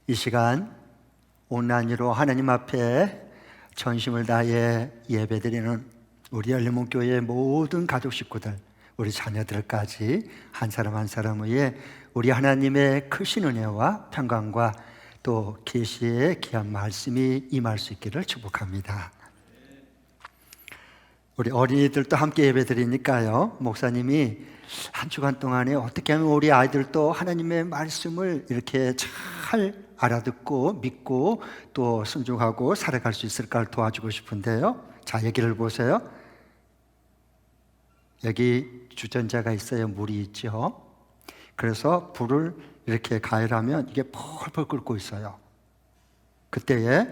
이 시간 온라인으로 하나님 앞에 전심을 다해 예배드리는 우리 열린문교회의 모든 가족 식구들, 우리 자녀들까지 한 사람 한 사람 위에 우리 하나님의 크신 은혜와 평강과 또 계시의 귀한 말씀이 임할 수 있기를 축복합니다. 우리 어린이들도 함께 예배드리니까요, 목사님이 한 주간 동안에 어떻게 하면 우리 아이들도 하나님의 말씀을 이렇게 잘 알아듣고 믿고 또 순종하고 살아갈 수 있을까를 도와주고 싶은데요. 자, 여기를 보세요. 여기 주전자가 있어요. 물이 있죠. 그래서 불을 이렇게 가열하면 이게 펄펄 끓고 있어요. 그때에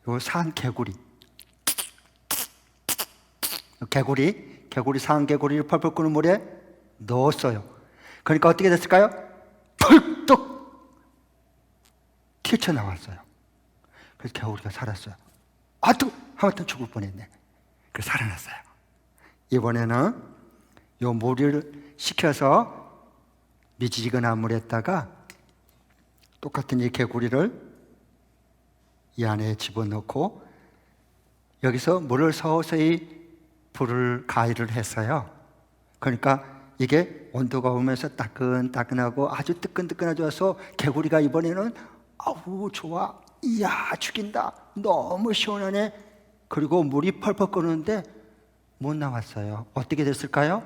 요 산 개구리, 산 개구리를 펄펄 끓는 물에 넣었어요. 그러니까 어떻게 됐을까요? 펄떡 튀쳐나왔어요. 그래서 개구리가 살았어요. 하마터면 죽을 뻔했네. 그래서 살아났어요. 이번에는 요 물을 식혀서 미지근한 물에다가 똑같은 이 개구리를 이 안에 집어넣고 여기서 물을 서서히 불을 가열을 했어요. 그러니까 이게 온도가 오면서 따끈따끈하고 아주 뜨끈뜨끈해져서 개구리가 이번에는 아우 좋아, 이야 죽인다, 너무 시원하네. 그리고 물이 펄펄 끓는데 못 나왔어요. 어떻게 됐을까요?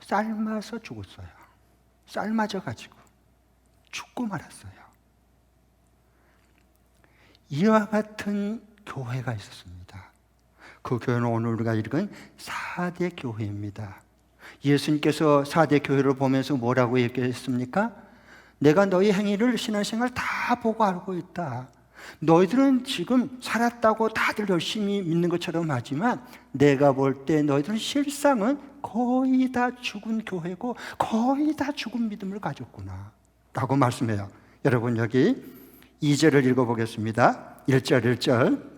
삶아서 죽었어요. 삶아져가지고 죽고 말았어요. 이와 같은 교회가 있었습니다. 그 교회는 오늘 우리가 읽은 4대 교회입니다. 예수님께서 4대 교회를 보면서 뭐라고 얘기했습니까? 내가 너희 행위를 신앙생활 다 보고 알고 있다. 너희들은 지금 살았다고 다들 열심히 믿는 것처럼 하지만 내가 볼 때 너희들은 실상은 거의 다 죽은 교회고 거의 다 죽은 믿음을 가졌구나 라고 말씀해요. 여러분 여기 2절을 읽어보겠습니다. 1절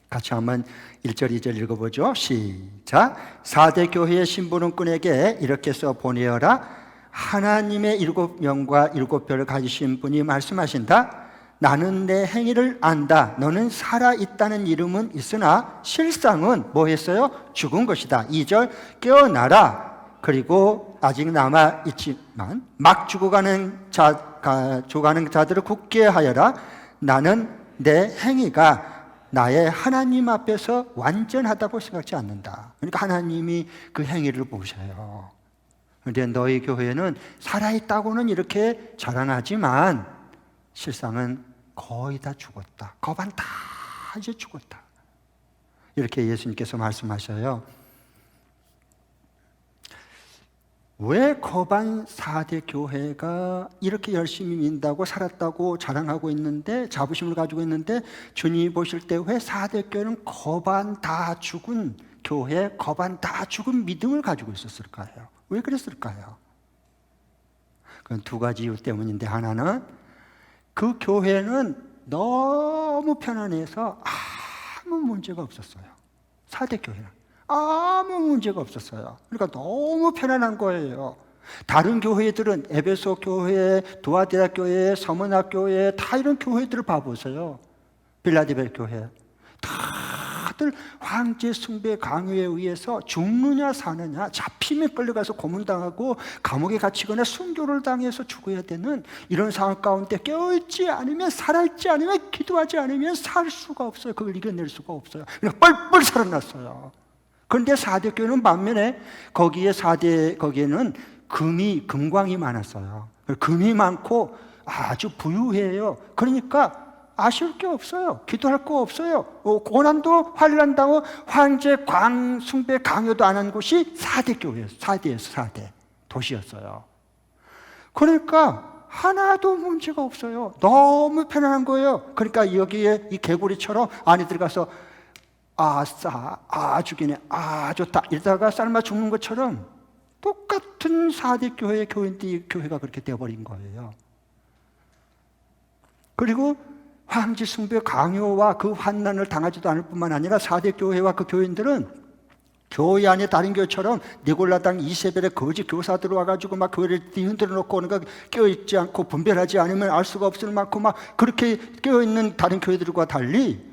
같이 한번 1절 2절 읽어보죠. 시작. 4대 교회의 신부름꾼에게 이렇게 써 보내어라. 하나님의 7명과 7별을 가지신 분이 말씀하신다. 나는 내 행위를 안다. 너는 살아있다는 이름은 있으나 실상은 뭐 했어요? 죽은 것이다. 2절 깨어나라. 그리고 아직 남아있지만 막 죽어가는 자들을 굳게 하여라. 나는 내 행위가 나의 하나님 앞에서 완전하다고 생각지 않는다. 그러니까 하나님이 그 행위를 보셔요. 그런데 너희 교회는 살아있다고는 이렇게 자랑하지만 실상은 거의 다 죽었다. 거반 다 이제 죽었다. 이렇게 예수님께서 말씀하셔요. 왜 거반 4대 교회가 이렇게 열심히 믿는다고 살았다고 자랑하고 있는데 자부심을 가지고 있는데 주님이 보실 때 왜 4대 교회는 거반 다 죽은 교회, 거반 다 죽은 믿음을 가지고 있었을까요? 왜 그랬을까요? 그건 두 가지 이유 때문인데, 하나는 그 교회는 너무 편안해서 아무 문제가 없었어요. 4대 교회는 아무 문제가 없었어요. 그러니까 너무 편안한 거예요. 다른 교회들은 에베소 교회, 두아디라 교회, 서문화 교회 다 이런 교회들을 봐보세요. 빌라델비아 교회 다들 황제 숭배 강요에 의해서 죽느냐 사느냐, 잡히면 끌려가서 고문당하고 감옥에 갇히거나 순교를 당해서 죽어야 되는 이런 상황 가운데 깨어있지 않으면, 살아있지 않으면, 기도하지 않으면 살 수가 없어요. 그걸 이겨낼 수가 없어요. 그냥 뻘뻘 살아났어요. 그런데 4대 교회는 반면에 거기에는 금광이 많았어요. 금이 많고 아주 부유해요. 그러니까 아쉬울 게 없어요. 기도할 거 없어요. 고난도 환난당하고 황제 숭배 강요도 안 한 곳이 4대 교회예요. 4대 도시였어요. 그러니까 하나도 문제가 없어요. 너무 편안한 거예요. 그러니까 여기에 이 개구리처럼 안에 들어가서 죽이네, 좋다 이러다가 삶아 죽는 것처럼 똑같은 4대 교회의 교인들이 교회가 그렇게 되어버린 거예요. 그리고 황제 숭배 강요와 그 환난을 당하지도 않을 뿐만 아니라 4대 교회와 그 교인들은 교회 안에 다른 교회처럼 니골라당 이세벨의 거짓 교사들 와가지고 막 교회를 흔들어 놓고 오는 거 깨어있지 않고 분별하지 않으면 알 수가 없을 만큼 막 그렇게 깨어있는 다른 교회들과 달리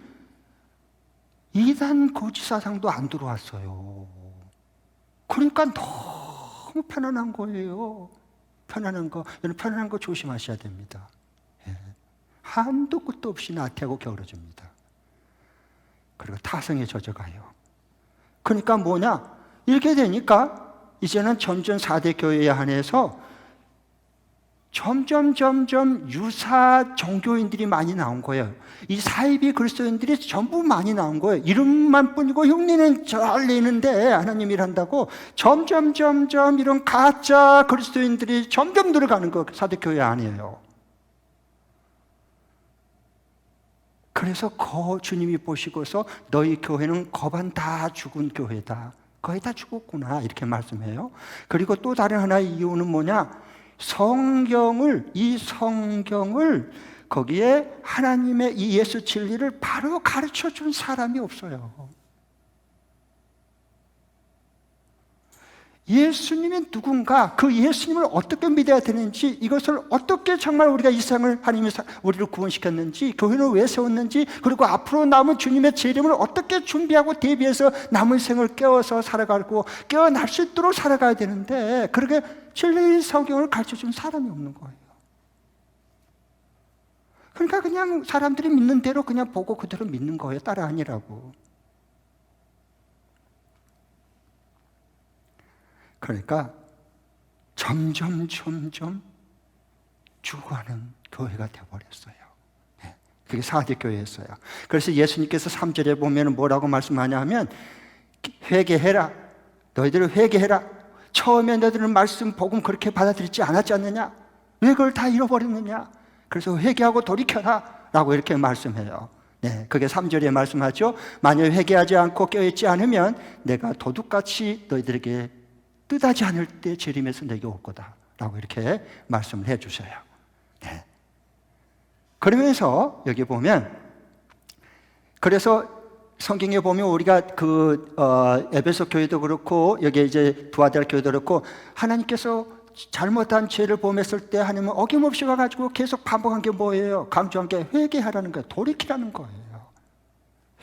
이단 거짓 사상도 안 들어왔어요. 그러니까 너무 편안한 거예요. 편안한 거. 여러분 편안한 거 조심하셔야 됩니다. 예. 한도 끝도 없이 나태하고 게으러집니다. 그리고 타성에 젖어가요. 그러니까 뭐냐? 이렇게 되니까 이제는 점점 4대 교회에 한해서 점점 유사 종교인들이 많이 나온 거예요. 이 사이비 그리스도인들이 전부 많이 나온 거예요. 이름만 뿐이고 흉내는 잘 내는데 하나님 일한다고 점점 이런 가짜 그리스도인들이 점점 늘어가는 거 4대 교회 아니에요. 그래서 주님이 보시고서 너희 교회는 거반 다 죽은 교회다. 거의 다 죽었구나 이렇게 말씀해요. 그리고 또 다른 하나의 이유는 뭐냐? 이 성경을 거기에 하나님의 이 예수 진리를 바로 가르쳐 준 사람이 없어요. 예수님이 누군가, 그 예수님을 어떻게 믿어야 되는지, 이것을 어떻게 정말 우리가 이 세상을 하나님이 우리를 구원시켰는지, 교회는 왜 세웠는지, 그리고 앞으로 남은 주님의 재림을 어떻게 준비하고 대비해서 남은 생을 깨워서 살아가고 깨어날 수 있도록 살아가야 되는데 그렇게 진리의 성경을 가르쳐준 사람이 없는 거예요. 그러니까 그냥 사람들이 믿는 대로 그냥 보고 그대로 믿는 거예요. 따라하니라고. 그러니까 점점 죽어가는 교회가 되어버렸어요. 네. 그게 4대 교회였어요. 그래서 예수님께서 3절에 보면 뭐라고 말씀하냐 하면 회개해라. 너희들은 회개해라. 처음에 너희들은 말씀 복음 그렇게 받아들이지 않았지 않느냐? 왜 그걸 다 잃어버렸느냐? 그래서 회개하고 돌이켜라 라고 이렇게 말씀해요. 네, 그게 3절에 말씀하죠. 만약 회개하지 않고 깨어있지 않으면 내가 도둑같이 너희들에게 뜻하지 않을 때 재림에서 내게 올 거다 라고 이렇게 말씀을 해 주셔요. 네. 그러면서 여기 보면 그래서 성경에 보면 우리가 에베소 교회도 그렇고 여기 이제 두아델 교회도 그렇고 하나님께서 잘못한 죄를 범했을 때 하나님은 어김없이 와가지고 계속 반복한 게 뭐예요? 강조한 게 회개하라는 거예요. 돌이키라는 거예요.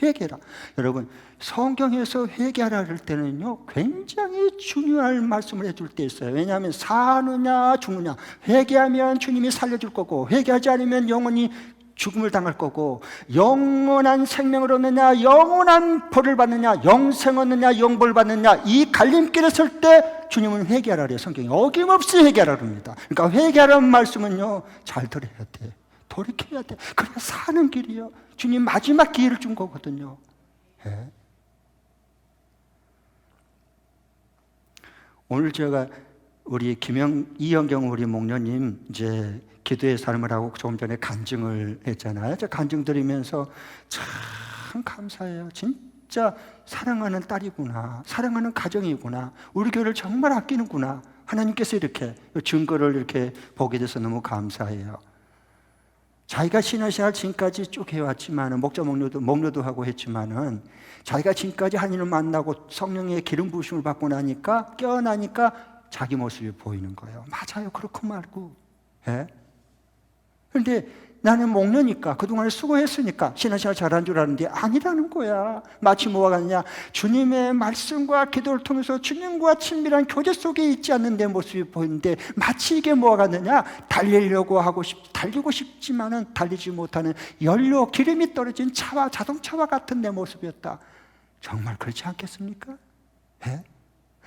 회개라. 여러분 성경에서 회개하라 할 때는요 굉장히 중요한 말씀을 해줄 때 있어요. 왜냐하면 사느냐 죽느냐, 회개하면 주님이 살려줄 거고 회개하지 않으면 영원히 죽음을 당할 거고, 영원한 생명을 얻느냐 영원한 벌을 받느냐, 영생 얻느냐 영벌 받느냐, 이 갈림길에 설 때 주님은 회개하라 그래요. 성경이 어김없이 회개하라 그럽니다. 그러니까 회개하라는 말씀은요 잘 들어야 돼. 돌이켜야 돼. 그래야 사는 길이요. 주님 마지막 기회를 준 거거든요. 네. 오늘 제가 우리 이영경 우리 목녀님 이제 기도의 삶을 하고 조금 전에 간증을 했잖아요. 저 간증 드리면서 참 감사해요. 진짜 사랑하는 딸이구나, 사랑하는 가정이구나, 우리 교회를 정말 아끼는구나. 하나님께서 이렇게 증거를 이렇게 보게 돼서 너무 감사해요. 자기가 신앙생활 지금까지 쭉 해왔지만은 목자 목료도 하고 했지만은 자기가 지금까지 하나님을 만나고 성령의 기름 부으심을 받고 나니까 깨어나니까 자기 모습이 보이는 거예요. 맞아요. 그렇고 말고. 예? 그런데 나는 목녀니까 그동안에 수고했으니까 신앙생활 잘한 줄 아는데 아니라는 거야. 마치 뭐가 같냐, 주님의 말씀과 기도를 통해서 주님과 친밀한 교제 속에 있지 않는 내 모습이 보이는데 마치 이게 뭐가 같느냐, 달리고 싶지만은 달리지 못하는 연료 기름이 떨어진 자동차와 같은 내 모습이었다. 정말 그렇지 않겠습니까? 예?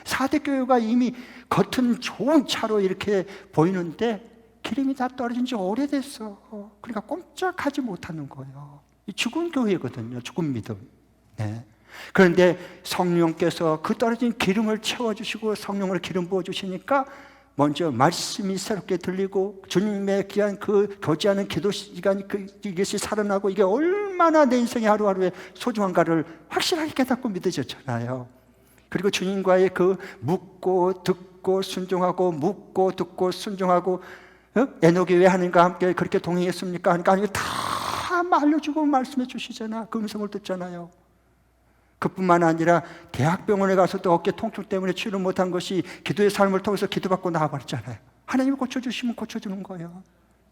4대 교회가 이미 겉은 좋은 차로 이렇게 보이는데 기름이 다 떨어진 지 오래됐어. 그러니까 꼼짝하지 못하는 거예요. 죽은 교회거든요. 죽은 믿음. 네. 그런데 성령께서 그 떨어진 기름을 채워주시고 성령을 기름 부어주시니까 먼저 말씀이 새롭게 들리고 주님의 귀한 그 교제하는 기도 시간, 이것이 살아나고 이게 얼마나 내 인생의 하루하루의 소중한가를 확실하게 깨닫고 믿어졌잖아요. 그리고 주님과의 그 묻고 듣고 순종하고 묻고 듣고 순종하고, 에녹이 왜 하나님과 함께 그렇게 동행했습니까? 하니까 하나님이 다 알려주고 말씀해 주시잖아. 그 음성을 듣잖아요. 그뿐만 아니라 대학병원에 가서도 어깨 통증 때문에 치료 못한 것이 기도의 삶을 통해서 기도받고 나와버렸잖아요. 하나님이 고쳐주시면 고쳐주는 거예요.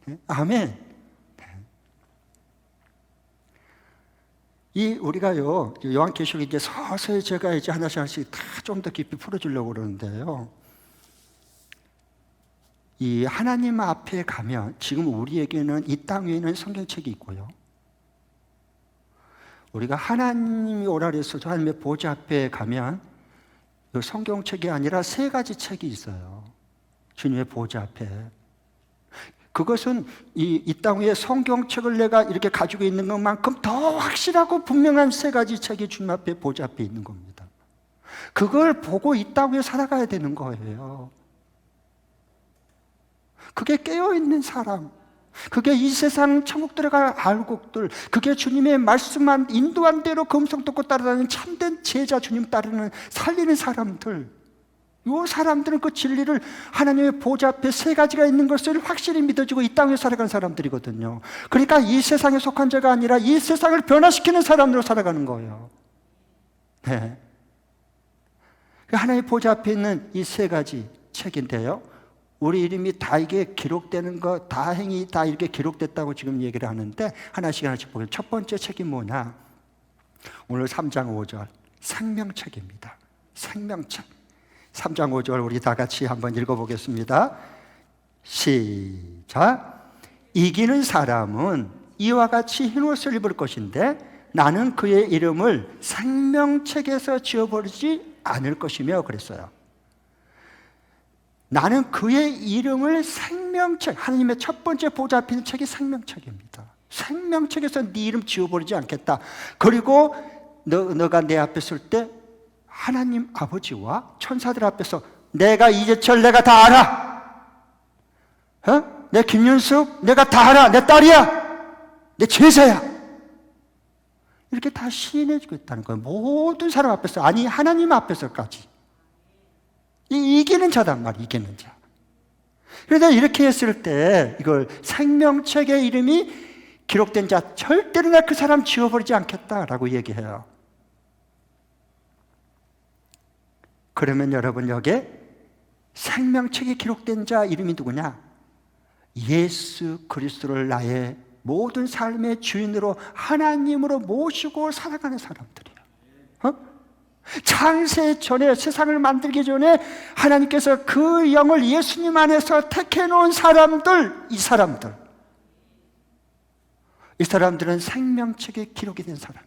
네? 아멘. 네. 우리가요, 요한계시록 이제 서서히 제가 이제 하나씩 다 좀 더 깊이 풀어주려고 그러는데요. 이 하나님 앞에 가면 지금 우리에게는 이 땅 위에는 성경책이 있고요. 우리가 하나님이 오라 그래서 하나님의 보좌 앞에 가면 성경책이 아니라 3가지 책이 있어요. 주님의 보좌 앞에. 그것은 이 땅 위에 성경책을 내가 이렇게 가지고 있는 것만큼 더 확실하고 분명한 3가지 책이 주님 앞에 보좌 앞에 있는 겁니다. 그걸 보고 이 땅 위에 살아가야 되는 거예요. 그게 깨어있는 사람, 그게 이 세상 천국 들어갈 알곡들, 그게 주님의 말씀만 인도한 대로 그 음성 듣고 따라다니는 참된 제자, 주님 따르는 살리는 사람들, 이 사람들은 그 진리를 하나님의 보좌 앞에 3가지가 있는 것을 확실히 믿어지고 이 땅에 살아가는 사람들이거든요. 그러니까 이 세상에 속한 자가 아니라 이 세상을 변화시키는 사람으로 살아가는 거예요. 네. 하나님의 보좌 앞에 있는 이 3가지 책인데요, 우리 이름이 다 이게 기록되는 거, 다행히 다 이렇게 기록됐다고 지금 얘기를 하는데 하나씩 보겠습니다. 첫 번째 책이 뭐냐? 오늘 3장 5절 생명책입니다. 생명책. 3장 5절 우리 다 같이 한번 읽어보겠습니다. 시작. 이기는 사람은 이와 같이 흰옷을 입을 것인데 나는 그의 이름을 생명책에서 지워버리지 않을 것이며 그랬어요. 나는 그의 이름을 생명책, 하나님의 첫 번째 보좌 앞에 있는 책이 생명책입니다. 생명책에서 네 이름 지워버리지 않겠다. 그리고 너가 내 앞에 설 때 하나님 아버지와 천사들 앞에서 내가 이재철 내가 다 알아. 내 김윤숙 내가 다 알아. 내 딸이야. 내 제자야. 이렇게 다 시인해 주겠다는 거예요. 모든 사람 앞에서, 아니 하나님 앞에서까지. 이기는 자단 말이에요. 이기는 자. 그래서 이렇게 했을 때 이걸 생명책의 이름이 기록된 자 절대로 나 그 사람 지워버리지 않겠다라고 얘기해요. 그러면 여러분, 여기에 생명책에 기록된 자 이름이 누구냐? 예수 그리스도를 나의 모든 삶의 주인으로 하나님으로 모시고 살아가는 사람들이에요. 창세 전에, 세상을 만들기 전에 하나님께서 그 영을 예수님 안에서 택해 놓은 사람들, 이 사람들은 생명책에 기록이 된 사람이에요.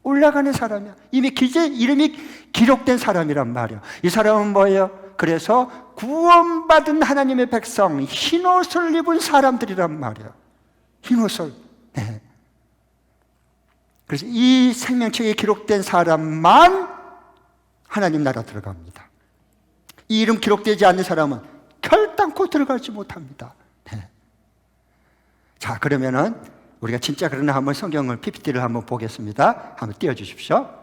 올라가는 사람이야. 이미 이름이 기록된 사람이란 말이에요. 이 사람은 뭐예요? 그래서 구원받은 하나님의 백성, 흰옷을 입은 사람들이란 말이에요. 흰옷을. 네. 그래서 이 생명책에 기록된 사람만 하나님 나라 들어갑니다. 이 이름 기록되지 않는 사람은 결단코 들어가지 못합니다. 네. 자, 그러면은 우리가 진짜 그러나 한번 성경을 PPT를 한번 보겠습니다. 한번 띄워주십시오.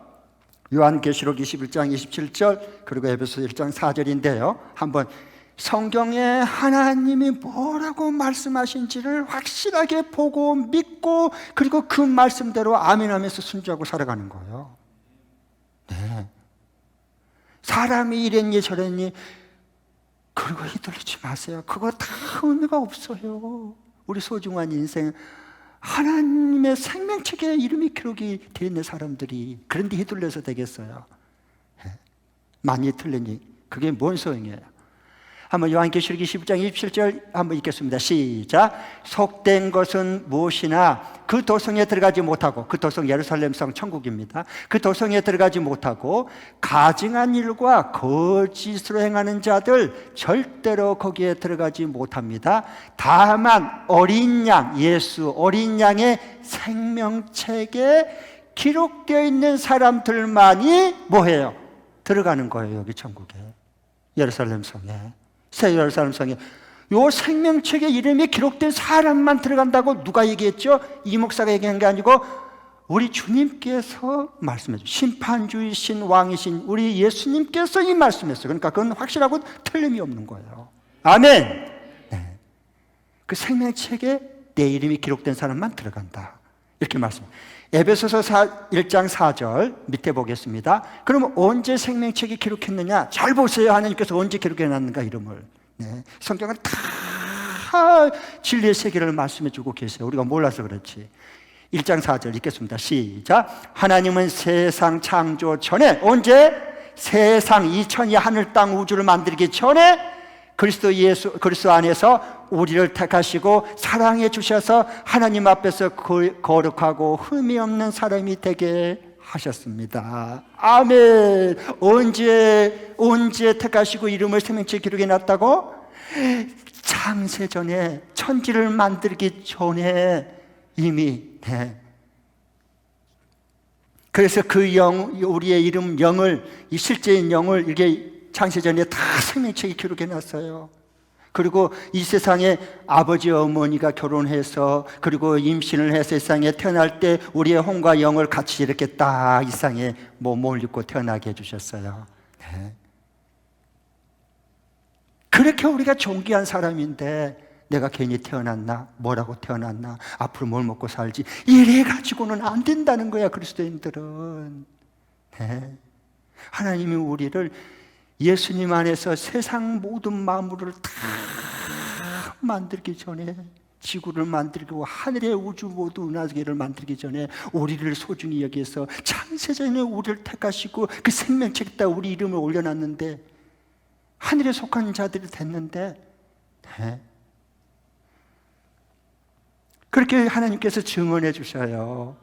요한계시록 21장 27절 그리고 에베소 1장 4절인데요. 한번 성경에 하나님이 뭐라고 말씀하신지를 확실하게 보고 믿고 그리고 그 말씀대로 아멘하면서 순종하고 살아가는 거예요. 네. 사람이 이랬니 저랬니 그리고 휘둘리지 마세요. 그거 다 의미가 없어요. 우리 소중한 인생, 하나님의 생명책에 이름이 기록이 되어 있는 사람들이 그런데 휘둘려서 되겠어요? 네. 많이 틀리니 그게 뭔 소용이에요? 한번 요한계시록 21장 27절 한번 읽겠습니다. 시작. 속된 것은 무엇이나 그 도성에 들어가지 못하고, 그 도성 예루살렘성 천국입니다. 그 도성에 들어가지 못하고 가증한 일과 거짓으로 행하는 자들 절대로 거기에 들어가지 못합니다. 다만 어린 양, 예수 어린 양의 생명책에 기록되어 있는 사람들만이 뭐해요? 들어가는 거예요. 여기 천국에, 예루살렘성에, 새 예루살렘성에. 요 생명책에 이름이 기록된 사람만 들어간다고 누가 얘기했죠? 이 목사가 얘기한 게 아니고 우리 주님께서 말씀해 주신, 심판주이신 왕이신 우리 예수님께서 이 말씀했어요. 그러니까 그건 확실하고 틀림이 없는 거예요. 아멘. 네. 그 생명책에 내 이름이 기록된 사람만 들어간다. 이렇게 말씀합니다. 에베소서 1장 4절 밑에 보겠습니다. 그러면 언제 생명책이 기록했느냐? 잘 보세요. 하나님께서 언제 기록해놨는가 이름을. 네. 성경은 다 진리의 세계를 말씀해주고 계세요. 우리가 몰라서 그렇지. 1장 4절 읽겠습니다. 시작. 하나님은 세상 창조 전에, 언제? 세상 이 천이 하늘 땅 우주를 만들기 전에 그리스도 안에서 우리를 택하시고 사랑해 주셔서 하나님 앞에서 거룩하고 흠이 없는 사람이 되게 하셨습니다. 아멘. 언제 택하시고 이름을 생명책 기록해 놨다고? 창세전에, 천지를 만들기 전에 이미. 그래서 그 우리의 이름 영을, 이 실제인 영을 이게 창세전에 다 생명책에 기록해 놨어요. 그리고 이 세상에 아버지 어머니가 결혼해서 그리고 임신을 해서 세상에 태어날 때 우리의 혼과 영을 같이 이렇게 딱 이 세상에 몸을 입고 태어나게 해주셨어요. 네. 그렇게 우리가 존귀한 사람인데 내가 괜히 태어났나? 뭐라고 태어났나? 앞으로 뭘 먹고 살지? 이래 가지고는 안 된다는 거야, 그리스도인들은. 네. 하나님이 우리를 예수님 안에서 세상 모든 만물을 다 만들기 전에, 지구를 만들고 하늘의 우주 모두 은하계를 만들기 전에 우리를 소중히 여기서 창세전에 우리를 택하시고 그 생명책에다 우리 이름을 올려놨는데 하늘에 속한 자들이 됐는데, 네. 그렇게 하나님께서 증언해 주셔요.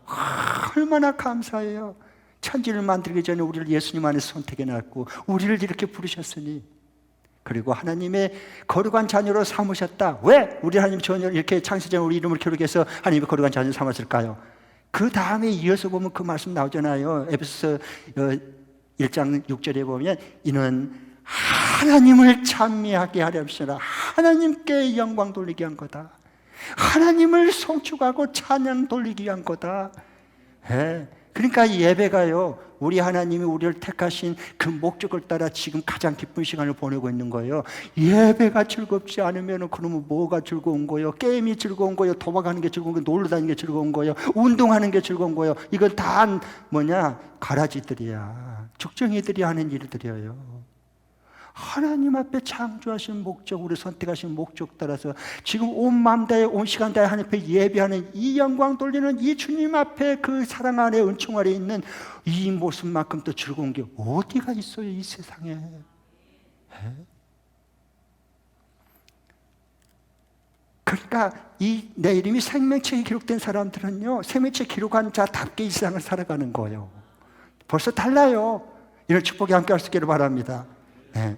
얼마나 감사해요. 천지를 만들기 전에 우리를 예수님 안에 선택해 놨고 우리를 이렇게 부르셨으니, 그리고 하나님의 거룩한 자녀로 삼으셨다. 왜? 우리 하나님 자녀 이렇게 창세전에 우리 이름을 기록해서 하나님의 거룩한 자녀로 삼았을까요? 그 다음에 이어서 보면 그 말씀 나오잖아요. 에베소서 1장 6절에 보면 이는 하나님을 찬미하게 하려 하시라. 하나님께 영광 돌리기 위한 거다. 하나님을 송축하고 찬양 돌리기 위한 거다. 네. 그러니까 이 예배가요, 우리 하나님이 우리를 택하신 그 목적을 따라 지금 가장 기쁜 시간을 보내고 있는 거예요. 예배가 즐겁지 않으면 그러면 뭐가 즐거운 거예요? 게임이 즐거운 거예요? 도박하는 게 즐거운 거예요? 놀러 다니는 게 즐거운 거예요? 운동하는 게 즐거운 거예요? 이건 다 뭐냐? 가라지들이야. 죽정이들이 하는 일들이에요. 하나님 앞에 창조하신 목적으로 선택하신 목적 따라서 지금 온 마음 다해 온 시간 다해 하나님 앞에 예배하는 이 영광 돌리는 이 주님 앞에 그 사랑 안에 은총 아래 있는 이 모습만큼 더 즐거운 게 어디가 있어요, 이 세상에. 그러니까 내 이름이 생명책에 기록된 사람들은요, 생명책에 기록한 자답게 이 세상을 살아가는 거예요. 벌써 달라요. 이런 축복이 함께 할 수 있기를 바랍니다. 네.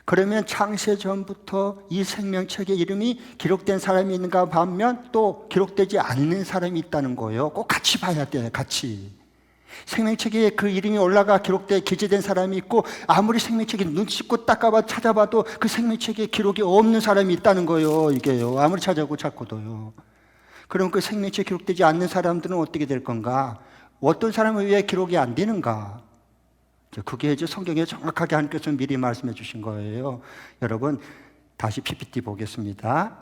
그러면 창세 전부터 이 생명책에 이름이 기록된 사람이 있는가 반면 또 기록되지 않는 사람이 있다는 거예요. 꼭 같이 봐야 돼요. 같이. 생명책에 그 이름이 올라가 기록돼 기재된 사람이 있고, 아무리 생명책에 눈 씻고 닦아봐 찾아봐도 그 생명책에 기록이 없는 사람이 있다는 거예요. 이게요. 아무리 찾아보고 찾고도요. 그럼 그 생명책에 기록되지 않는 사람들은 어떻게 될 건가? 어떤 사람은 왜 기록이 안 되는가? 그게 이제 성경에 정확하게 하나님께서 미리 말씀해 주신 거예요. 여러분, 다시 PPT 보겠습니다.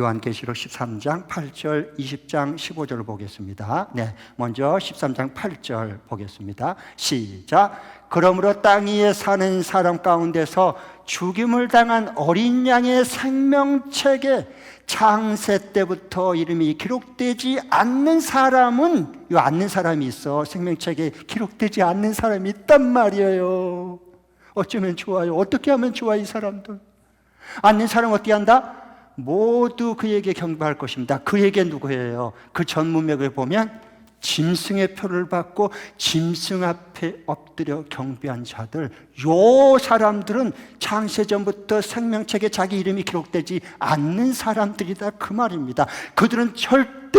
요한계시록 13장 8절, 20장 15절을 보겠습니다. 네, 먼저 13장 8절 보겠습니다. 시작. 그러므로 땅 위에 사는 사람 가운데서 죽임을 당한 어린 양의 생명책에 창세 때부터 이름이 기록되지 않는 사람은, 요 않는 사람이 있어. 생명책에 기록되지 않는 사람이 있단 말이에요. 어쩌면 좋아요. 어떻게 하면 좋아, 이 사람들. 않는 사람 어떻게 한다? 모두 그에게 경배할 것입니다. 그에게 누구예요? 그 전문맥을 보면 짐승의 표를 받고 짐승 앞에 엎드려 경배한 자들, 요 사람들은 창세전부터 생명책에 자기 이름이 기록되지 않는 사람들이다, 그 말입니다. 그들은 절대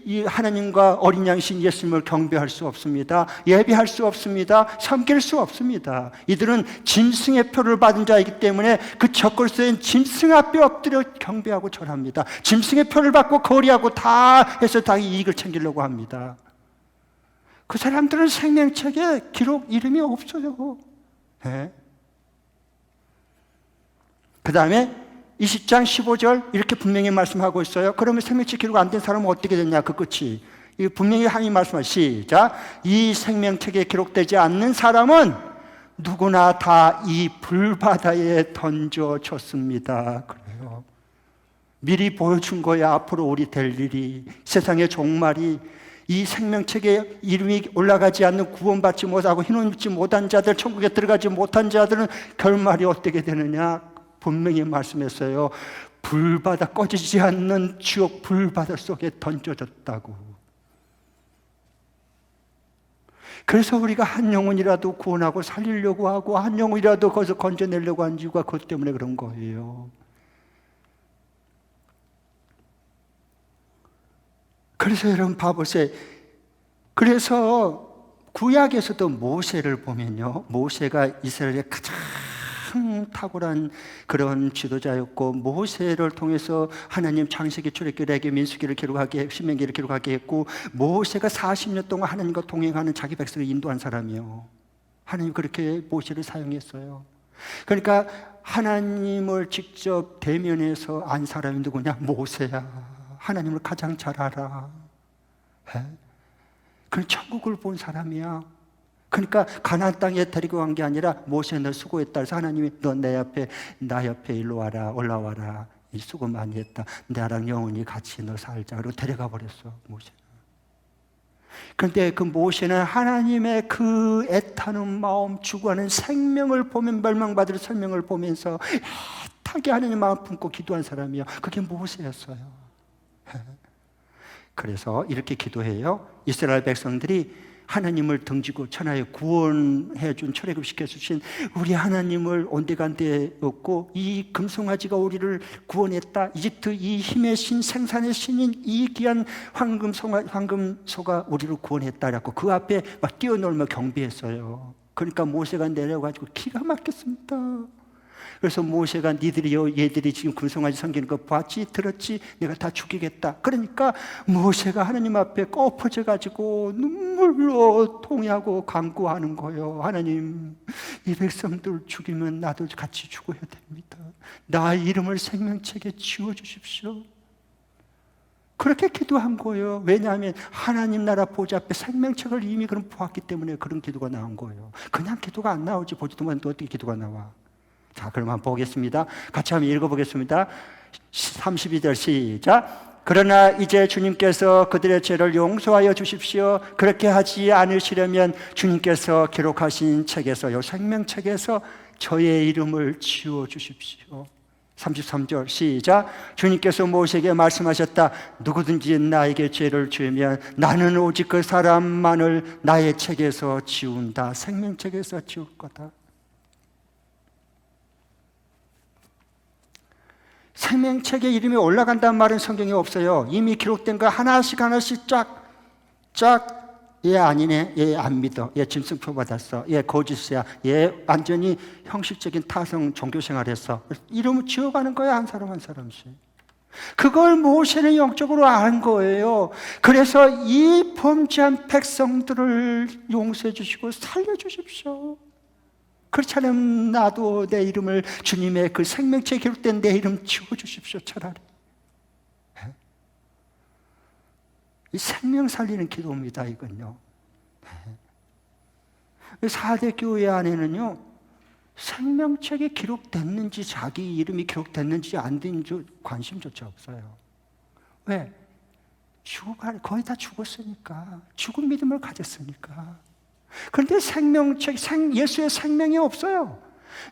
이 하나님과 어린 양신 예수님을 경배할 수 없습니다. 예배할 수 없습니다. 섬길 수 없습니다. 이들은 짐승의 표를 받은 자이기 때문에 그 적글서엔 짐승 앞에 엎드려 경배하고 절합니다. 짐승의 표를 받고 거리하고 다 해서 다 이익을 챙기려고 합니다. 그 사람들은 생명책에 기록 이름이 없어요. 네. 그 다음에 20장 15절 이렇게 분명히 말씀하고 있어요. 그러면 생명책 기록 안 된 사람은 어떻게 됐냐? 그 끝이. 이 분명히 하나님 말씀하시 시작. 이 생명책에 기록되지 않는 사람은 누구나 다 이 불바다에 던져졌습니다. 그래요. 미리 보여준 거야. 앞으로 우리 될 일이, 세상의 종말이. 이 생명책에 이름이 올라가지 않는, 구원받지 못하고 희망 믿지 못한 자들, 천국에 들어가지 못한 자들은 결말이 어떻게 되느냐? 분명히 말씀했어요. 불바다, 꺼지지 않는 지옥 불바다 속에 던져졌다고. 그래서 우리가 한 영혼이라도 구원하고 살리려고 하고 한 영혼이라도 거기서 건져내려고 한 이유가 그것 때문에 그런 거예요. 그래서 여러분 봐보세요. 그래서 구약에서도 모세를 보면요, 모세가 이스라엘의 가장 탁월한 그런 지도자였고, 모세를 통해서 하나님 창세기, 출애굽기, 레위기, 민수기를 기록하게, 신명기를 기록하게 했고, 모세가 40년 동안 하나님과 동행하는 자기 백성을 인도한 사람이에요. 하나님 그렇게 모세를 사용했어요. 그러니까 하나님을 직접 대면해서 안 사람이 누구냐? 모세야. 하나님을 가장 잘 알아. 그는 천국을 본 사람이야. 그러니까 가나안 땅에 데리고 간 게 아니라 모세 너 수고했다. 그래서 하나님이 너 내 옆에, 나 옆에 일로 와라, 올라와라. 수고 많이 했다. 나랑 영원히 같이 너 살자. 그리고 데려가 버렸어, 모세는. 그런데 그 모세는 하나님의 그 애타는 마음, 죽어가는 생명을 보면, 멸망받을 생명을 보면서 애타게 하나님 마음 품고 기도한 사람이요. 그게 모세였어요. 그래서 이렇게 기도해요. 이스라엘 백성들이 하나님을 등지고 천하에 구원해 준, 출애굽시켜 주신 우리 하나님을 온데간데 없고, 이 금송아지가 우리를 구원했다. 이집트 이 힘의 신, 생산의 신인 이 귀한 황금소가 우리를 구원했다라고 그 앞에 막 뛰어놀며 경배했어요. 그러니까 모세가 내려가지고 기가 막혔습니다. 그래서 모세가 니들이요, 얘들이 지금 금송아지 섬기는 거 봤지? 들었지? 내가 다 죽이겠다. 그러니까 모세가 하나님 앞에 엎어져가지고 눈물로 통회하고 간구하는 거예요. 하나님, 이 백성들 죽이면 나도 같이 죽어야 됩니다. 나 이름을 생명책에 지워주십시오. 그렇게 기도한 거예요. 왜냐하면 하나님 나라 보좌 앞에 생명책을 이미 그럼 보았기 때문에 그런 기도가 나온 거예요. 그냥 기도가 안 나오지. 보지도 못했는데 어떻게 기도가 나와? 자, 그럼 한번 보겠습니다. 같이 한번 읽어보겠습니다. 32절 시작. 그러나 이제 주님께서 그들의 죄를 용서하여 주십시오. 그렇게 하지 않으시려면 주님께서 기록하신 책에서, 요 생명책에서 저의 이름을 지워주십시오. 33절 시작. 주님께서 모세에게 말씀하셨다. 누구든지 나에게 죄를 지으면 나는 오직 그 사람만을 나의 책에서 지운다. 생명책에서 지울 거다. 생명책에 이름이 올라간다는 말은 성경에 없어요. 이미 기록된 거 하나씩 하나씩 쫙 얘 아니네, 얘 안 믿어, 얘 짐승표 받았어, 얘 거짓이야, 얘 완전히 형식적인 타성 종교생활했어. 이름을 지어가는 거야, 한 사람 한 사람씩. 그걸 모세는 영적으로 안 거예요. 그래서 이 범죄한 백성들을 용서해 주시고 살려주십시오. 그렇지 않으면 나도 내 이름을, 주님의 그 생명책에 기록된 내 이름 지워주십시오, 차라리. 이 생명 살리는 기도입니다, 이건요. 4대 교회 안에는요, 생명책에 기록됐는지, 자기 이름이 기록됐는지 안 됐는지 관심조차 없어요. 왜? 거의 다 죽었으니까. 죽은 믿음을 가졌으니까. 그런데 생명책, 예수의 생명이 없어요.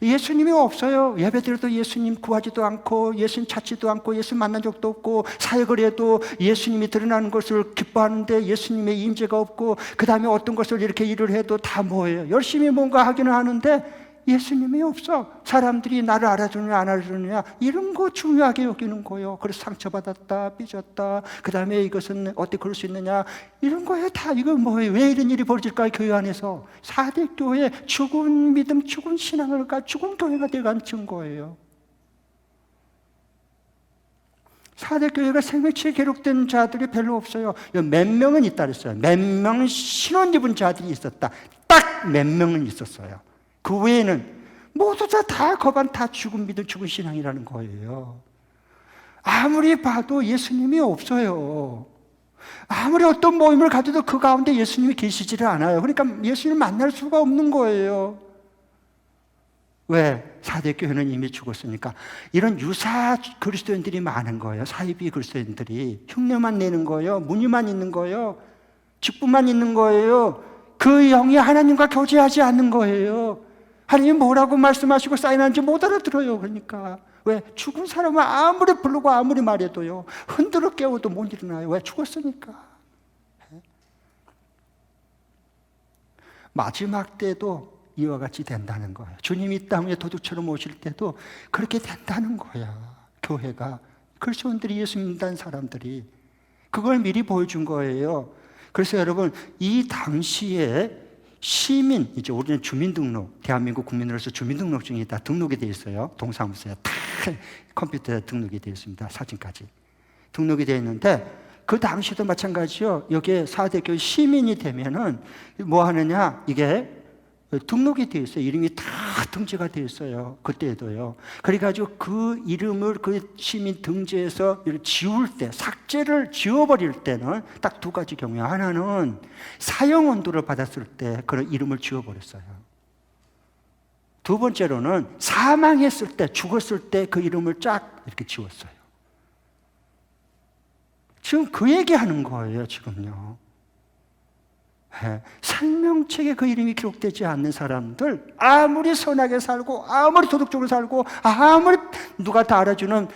예수님이 없어요. 예배드려도 예수님 구하지도 않고, 예수님 찾지도 않고, 예수님 만난 적도 없고, 사역을 해도 예수님이 드러나는 것을 기뻐하는데 예수님의 임재가 없고, 그 다음에 어떤 것을 이렇게 일을 해도 다 뭐예요? 열심히 뭔가 하기는 하는데 예수님이 없어. 사람들이 나를 알아주느냐 안 알아주느냐 이런 거 중요하게 여기는 거예요. 그래서 상처받았다, 삐졌다, 그 다음에 이것은 어떻게 그럴 수 있느냐 이런 거예요. 다 이거 뭐예요? 왜 이런 일이 벌어질까요? 교회 안에서 4대 교회, 죽은 믿음, 죽은 신앙을 가 죽은 교회가 돼간 증거예요. 4대 교회가 생명책에 기록된 자들이 별로 없어요. 몇 명은 있다 그랬어요. 몇 명은 신원 입은 자들이 있었다. 딱 몇 명은 있었어요. 그 외에는 모두 다 거반 다 죽은 믿음, 죽은 신앙이라는 거예요. 아무리 봐도 예수님이 없어요. 아무리 어떤 모임을 가져도 그 가운데 예수님이 계시지를 않아요. 그러니까 예수님을 만날 수가 없는 거예요. 왜? 4대 교회는 이미 죽었으니까. 이런 유사 그리스도인들이 많은 거예요. 사이비 그리스도인들이. 흉내만 내는 거예요. 문의만 있는 거예요. 직분만 있는 거예요. 그 영이 하나님과 교제하지 않는 거예요. 하나님 뭐라고 말씀하시고 사인하는지 못 알아들어요. 그러니까. 왜? 죽은 사람은 아무리 부르고 아무리 말해도요, 흔들어 깨워도 못 일어나요. 왜? 죽었으니까. 마지막 때도 이와 같이 된다는 거예요. 주님이 이 땅에 도둑처럼 오실 때도 그렇게 된다는 거야. 교회가, 그리스도인들이, 예수 믿는 사람들이 그걸 미리 보여준 거예요. 그래서 여러분, 이 당시에 시민, 이제 우리는 주민등록, 대한민국 국민으로서 주민등록증이 다 등록이 되어 있어요. 동사무소에 다 컴퓨터에 등록이 되어 있습니다. 사진까지 등록이 되어 있는데, 그 당시도 마찬가지요. 여기에 4대 교회 시민이 되면은 뭐 하느냐, 이게 등록이 되어 있어요. 이름이 다 등재가 되어 있어요. 그때도요. 그래가지고 그 이름을 그 시민 등재에서 지울 때, 삭제를 지워버릴 때는 딱 두 가지 경우예요. 하나는 사형 언도를 받았을 때 그런 이름을 지워버렸어요. 두 번째로는 사망했을 때, 죽었을 때 그 이름을 쫙 이렇게 지웠어요. 지금 그 얘기하는 거예요, 지금요. 생명책에 그 이름이 기록되지 않는 사람들, 아무리 선하게 살고 아무리 도덕적으로 살고 아무리 누가 다 알아주는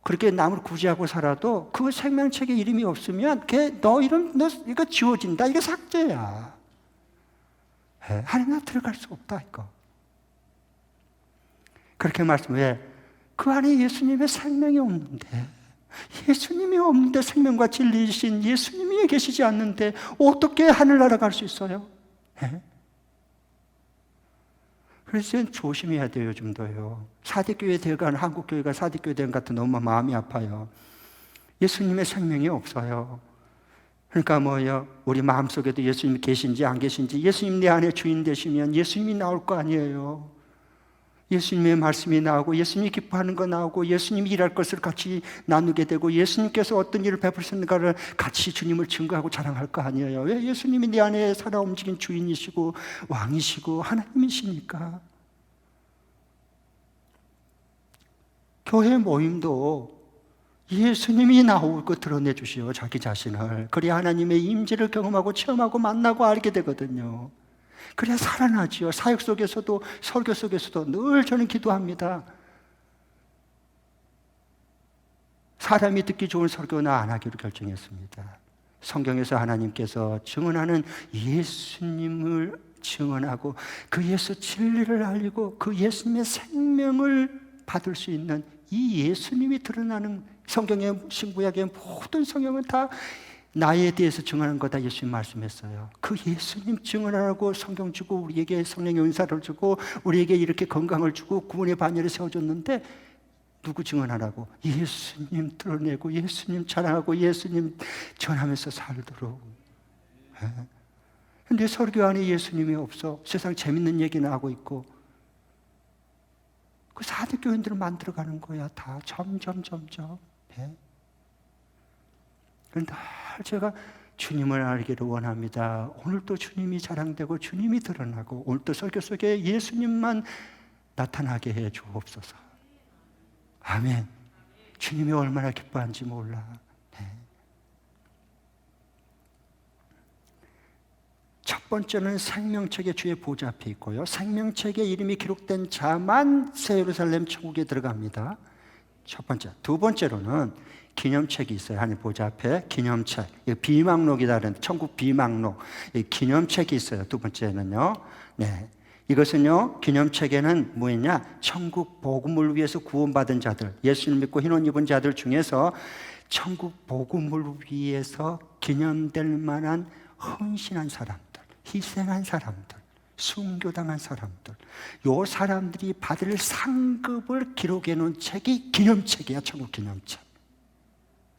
그렇게 남을 구제하고 살아도 그 생명책에 이름이 없으면 너 이름 너 이거 지워진다, 이게 삭제야. 하나님 들어갈 수 없다, 이거. 그렇게 말씀해. 그 안에 예수님의 생명이 없는데, 예수님이 없는데, 생명과 진리이신 예수님이 계시지 않는데 어떻게 하늘나라 갈 수 있어요? 그래서 조심해야 돼요. 요즘도요. 4대 교회 대관, 한국 교회가 4대 교회 대관 같은 너무 마음이 아파요. 예수님의 생명이 없어요. 그러니까 뭐요? 우리 마음속에도 예수님이 계신지 안 계신지, 예수님 내 안에 주인 되시면 예수님이 나올 거 아니에요. 예수님의 말씀이 나오고 예수님이 기뻐하는 거 나오고 예수님이 일할 것을 같이 나누게 되고 예수님께서 어떤 일을 베푸셨는가를 같이 주님을 증거하고 자랑할 거 아니에요. 왜? 예수님이 내 안에 살아 움직인 주인이시고 왕이시고 하나님이시니까. 교회 모임도 예수님이 나오고 드러내 주시오, 자기 자신을. 그래야 하나님의 임재를 경험하고 체험하고 만나고 알게 되거든요. 그래야 살아나지요. 사역 속에서도 설교 속에서도 늘 저는 기도합니다. 사람이 듣기 좋은 설교는 안 하기로 결정했습니다. 성경에서 하나님께서 증언하는 예수님을 증언하고 그 예수 진리를 알리고 그 예수님의 생명을 받을 수 있는 이 예수님이 드러나는 성경의 신구약의 모든 성경은 다 나에 대해서 증언하는 거다 예수님 말씀했어요. 그 예수님 증언하라고 성경 주고 우리에게 성령의 은사를 주고 우리에게 이렇게 건강을 주고 구원의 반열을 세워줬는데 누구 증언하라고? 예수님 드러내고 예수님 자랑하고 예수님 전하면서 살도록. 근데 설교 안에 예수님이 없어. 세상 재밌는 얘기나 하고 있고 그 4대 교인들을 만들어가는 거야. 다 점점. 그런데 제가 주님을 알기를 원합니다. 오늘도 주님이 자랑되고 주님이 드러나고 오늘도 설교 속에 예수님만 나타나게 해 주옵소서. 아멘. 주님이 얼마나 기뻐한지 몰라. 첫 번째는 생명책에 주의 보좌 앞에 있고요. 생명책에 이름이 기록된 자만 새 예루살렘 천국에 들어갑니다. 첫 번째. 두 번째로는 기념책이 있어요. 하늘 보좌 앞에 기념책. 비망록이라는 천국 비망록. 기념책이 있어요. 두 번째는요. 네. 이것은요, 기념책에는 뭐였냐? 천국 복음을 위해서 구원받은 자들, 예수님 믿고 흰옷 입은 자들 중에서 천국 복음을 위해서 기념될 만한 헌신한 사람들, 희생한 사람들, 순교당한 사람들, 요 사람들이 받을 상급을 기록해 놓은 책이 기념책이야. 천국 기념책.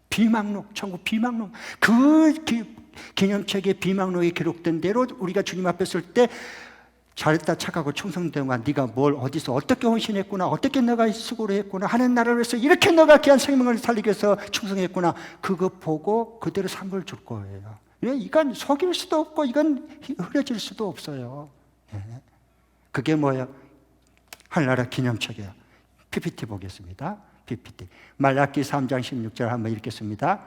비망록, 천국 비망록. 그 기념책의 비망록에 기록된 대로 우리가 주님 앞에 설 때 잘했다 착하고 충성된 거야. 네가 뭘 어디서 어떻게 헌신했구나, 어떻게 너가 수고를 했구나, 하나님 나라를 위해서 이렇게 너가 귀한 생명을 살리기 위해서 충성했구나, 그거 보고 그대로 상을 줄 거예요. 이건 속일 수도 없고 이건 흐려질 수도 없어요. 그게 뭐예요? 하늘나라 기념책이에요. PPT 보겠습니다. PPT. 말라기 3장 16절 한번 읽겠습니다.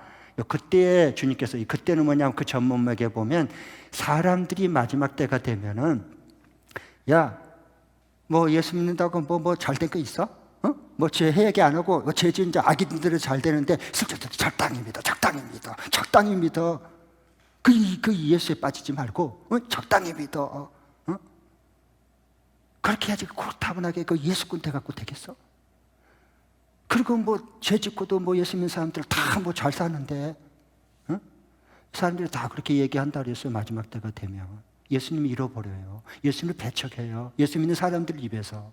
그때 주님께서, 그때는 뭐냐면 그 전문맥에 보면 사람들이 마지막 때가 되면은, 야, 뭐 예수 믿는다고 뭐 잘된 거 있어? 뭐 죄 얘기 안 하고 죄 지은 자 아기들은 잘 되는데 슬쩍슬쩍 적당입니다. 적당입니다. 적당입니다. 그 예수에 빠지지 말고 적당히 믿어. 그렇게 해야지 고타분하게 그 예수꾼 돼갖고 되겠어? 그리고 뭐 죄 짓고도 뭐 예수 믿는 사람들 다 뭐 잘 사는데, 사람들이 다 그렇게 얘기한다 그랬어요. 마지막 때가 되면 예수님이 잃어버려요. 예수님을 배척해요. 예수 믿는 사람들 입에서.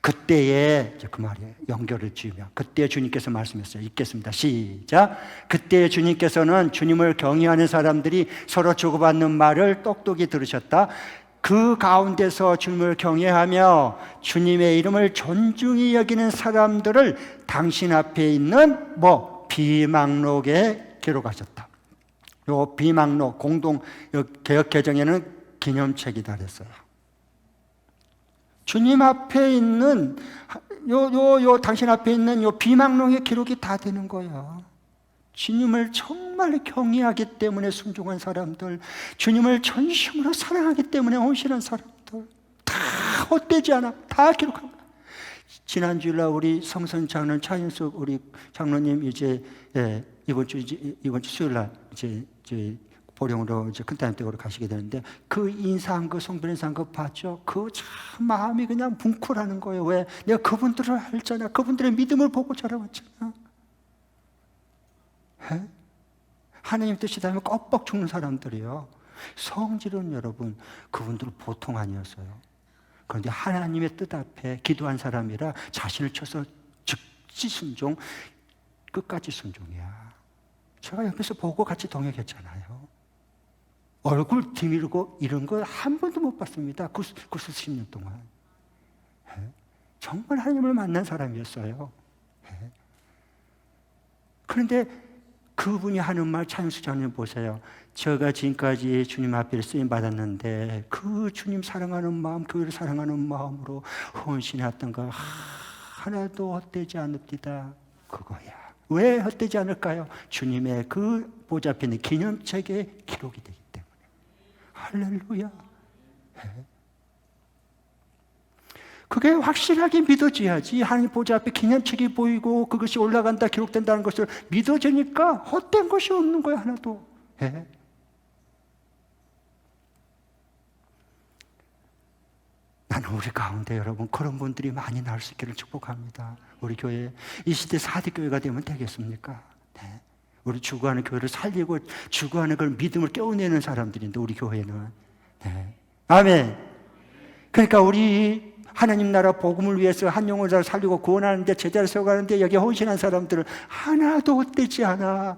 그때에 그 말이에요. 연결을 지으면 그때 주님께서 말씀했어요. 읽겠습니다. 시작. 그때 주님께서는 주님을 경외하는 사람들이 서로 주고받는 말을 똑똑히 들으셨다. 그 가운데서 주님을 경외하며 주님의 이름을 존중히 여기는 사람들을 당신 앞에 있는 비망록에 기록하셨다. 요 비망록, 공동 개역 개정에는 기념책이다 그랬어요. 주님 앞에 있는 당신 앞에 있는 요 비망록의 기록이 다 되는 거예요. 주님을 정말 경외하기 때문에 순종한 사람들, 주님을 전심으로 사랑하기 때문에 헌신한 사람들, 다 헛되지 않아. 다 기록한 거야. 지난 주일날 우리 성선 장로님 차인숙 우리 장로님 이번 주 수요일날 이제 보령으로 이제 큰타임댁으로 가시게 되는데, 그 인사한 거, 성별 인사한 거 봤죠? 그 참 마음이 그냥 뭉클하는 거예요. 왜? 내가 그분들을 알잖아. 그분들의 믿음을 보고 자라왔잖아. 하나님 뜻이 닿으면 껍벅 죽는 사람들이요. 성질은 여러분, 그분들은 보통 아니었어요. 그런데 하나님의 뜻 앞에 기도한 사람이라 자신을 쳐서 즉시 순종, 끝까지 순종이야. 제가 옆에서 보고 같이 동역했잖아요. 얼굴 디밀고 이런 거 한 번도 못 봤습니다. 그 수십 년 동안. 정말 하나님을 만난 사람이었어요. 그런데 그분이 하는 말, 차인수 장님 보세요. 제가 지금까지 주님 앞에 쓰임 받았는데 그 주님 사랑하는 마음, 교회를 사랑하는 마음으로 헌신했던 거 하나도 헛되지 않읍니다. 그거야. 왜 헛되지 않을까요? 주님의 그 보좌 앞에 있는 기념책에 기록이 되기 때문에. 할렐루야. 그게 확실하게 믿어져야지. 하나님 보좌 앞에 기념책이 보이고 그것이 올라간다, 기록된다는 것을 믿어지니까 헛된 것이 없는 거야, 하나도. 나는 우리 가운데 여러분 그런 분들이 많이 나올 수 있기를 축복합니다. 우리 교회 이 시대 4대 교회가 되면 되겠습니까? 우리 주구하는 교회를 살리고 주구하는 걸 믿음을 깨워내는 사람들인데 우리 교회는. 아멘. 그러니까 우리 하나님 나라 복음을 위해서 한 영혼을 살리고 구원하는데 제자를 세워가는데 여기 헌신한 사람들은 하나도 헛되지 않아.